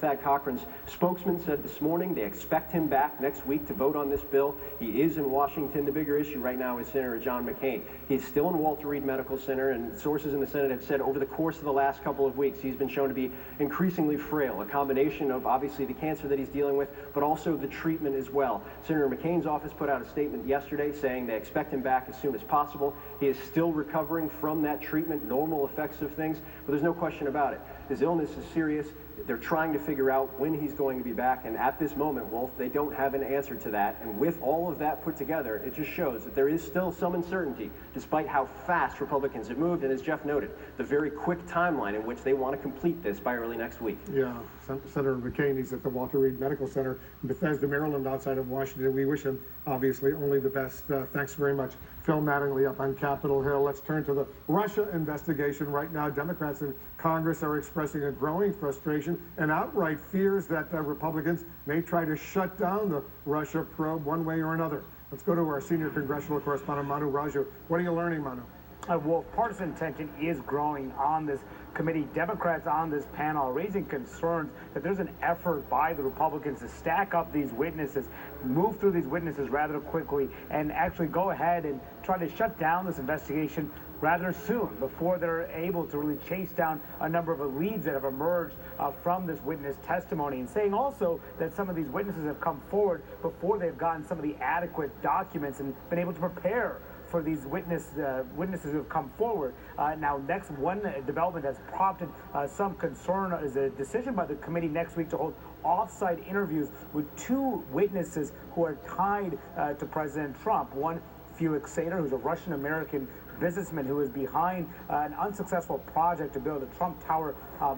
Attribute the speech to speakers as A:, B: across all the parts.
A: Thad Cochran's spokesman said this morning they expect him back next week to vote on this bill. He is in Washington. The bigger issue right now is Senator John McCain. He's still in Walter Reed Medical Center, and sources in the Senate have said over the course of the last couple of weeks he's been shown to be increasingly frail, a combination of obviously the cancer that he's dealing with, but also the treatment as well. Senator McCain's office put out a statement yesterday saying they expect him back as soon as possible. He is still recovering from that treatment, normal effects of things, but there's no question about it. His illness is serious. They're trying to figure out when he's going to be back, and at this moment, Wolf, they don't have an answer to that. And with all of that put together, it just shows that there is still some uncertainty, despite how fast Republicans have moved, and as Jeff noted, the very quick timeline in which they want to complete this by early next week.
B: Yeah, Senator McCain, he's at the Walter Reed Medical Center in Bethesda, Maryland, outside of Washington. We wish him, obviously, only the best. Thanks very much. Phil Mattingly up on Capitol Hill. Let's turn to the Russia investigation. Right now, Democrats in Congress are expressing a growing frustration and outright fears that Republicans may try to shut down the Russia probe one way or another. Let's go to our senior congressional correspondent, Manu Raju. What are you learning, Manu?
C: Well, partisan tension is growing on this committee. Democrats on this panel are raising concerns that there's an effort by the Republicans to stack up these witnesses, move through these witnesses rather quickly, and actually go ahead and try to shut down this investigation rather soon before they're able to really chase down a number of leads that have emerged from this witness testimony, and saying also that some of these witnesses have come forward before they've gotten some of the adequate documents and been able to prepare for these witnesses who have come forward. Now, next one development that's prompted some concern is a decision by the committee next week to hold off-site interviews with two witnesses who are tied to President Trump. One, Felix Sater, who's a Russian-American businessman who is behind an unsuccessful project to build a Trump Tower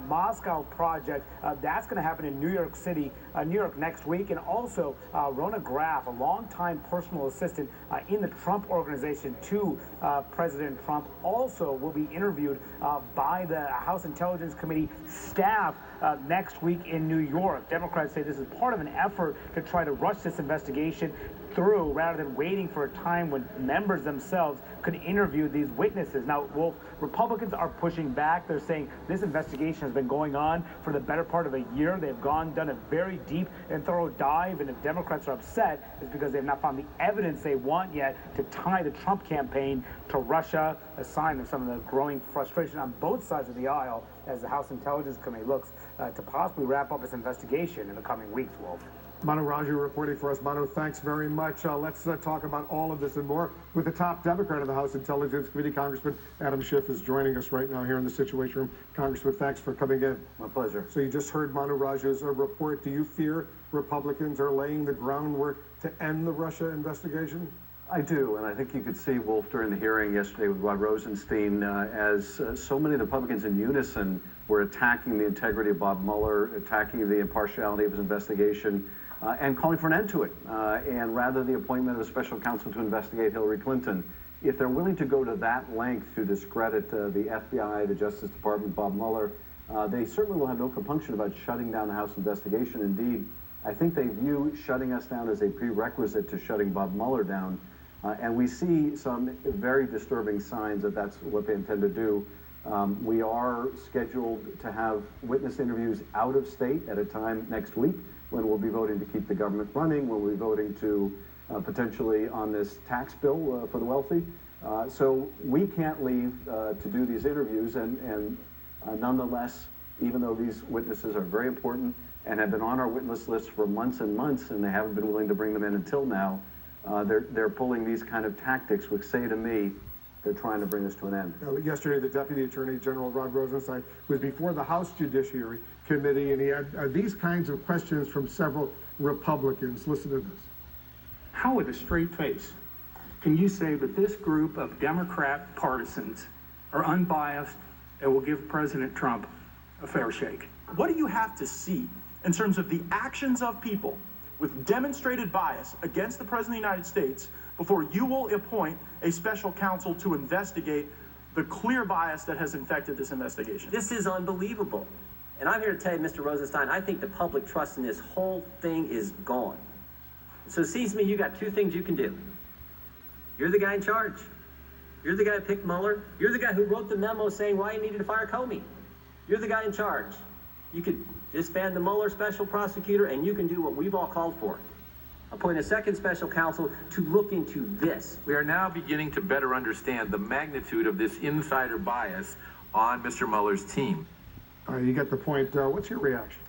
C: Moscow project. That's going to happen in New York City, New York next week. And also Rona Graff, a longtime personal assistant in the Trump organization to President Trump, also will be interviewed by the House Intelligence Committee staff next week in New York. Democrats say this is part of an effort to try to rush this investigation through rather than waiting for a time when members themselves could interview these witnesses. Now, Wolf, Republicans are pushing back. They're saying this investigation has been going on for the better part of a year. They've done a very deep and thorough dive, and if Democrats are upset, it's because they've not found the evidence they want yet to tie the Trump campaign to Russia, a sign of some of the growing frustration on both sides of the aisle as the House Intelligence Committee looks to possibly wrap up its investigation in the coming weeks, Wolf.
B: Manu Raju reporting for us. Manu, thanks very much. Let's talk about all of this and more with the top Democrat of the House Intelligence Committee. Congressman Adam Schiff is joining us right now here in the Situation Room. Congressman, thanks for coming in.
D: My pleasure.
B: So you just heard Manu Raju's report. Do you fear Republicans are laying the groundwork to end the Russia investigation?
D: I do, and I think you could see, Wolf, during the hearing yesterday with Rod Rosenstein, as so many of the Republicans in unison were attacking the integrity of Bob Mueller, attacking the impartiality of his investigation, and calling for an end to it, and rather the appointment of a special counsel to investigate Hillary Clinton. If they're willing to go to that length to discredit the FBI, the Justice Department, Bob Mueller, they certainly will have no compunction about shutting down the House investigation. Indeed, I think they view shutting us down as a prerequisite to shutting Bob Mueller down, and we see some very disturbing signs that that's what they intend to do. We are scheduled to have witness interviews out of state at a time next week, when we'll be voting to keep the government running, when we'll be voting to potentially on this tax bill for the wealthy. So we can't leave to do these interviews, and nonetheless, even though these witnesses are very important and have been on our witness list for months and months, and they haven't been willing to bring them in until now, they're pulling these kind of tactics, which say to me, they're trying to bring us to an end.
B: Yesterday, the Deputy Attorney General, Rod Rosenstein, was before the House Judiciary Committee, and he had these kinds of questions from several Republicans. Listen to this.
E: How, with a straight face, can you say that this group of Democrat partisans are unbiased and will give President Trump a fair shake?
F: What do you have to see in terms of the actions of people with demonstrated bias against the President of the United States before you will appoint a special counsel to investigate the clear bias that has infected this investigation?
G: This is unbelievable. And I'm here to tell you, Mr. Rosenstein, I think the public trust in this whole thing is gone. So it seems to me you got two things you can do. You're the guy in charge. You're the guy who picked Mueller. You're the guy who wrote the memo saying why he needed to fire Comey. You're the guy in charge. You could Disband the Mueller special prosecutor, and you can do what we've all called for. Appoint a second special counsel to look into this.
H: We are now beginning to better understand the magnitude of this insider bias on Mr. Mueller's team.
B: You get the point. What's your reaction?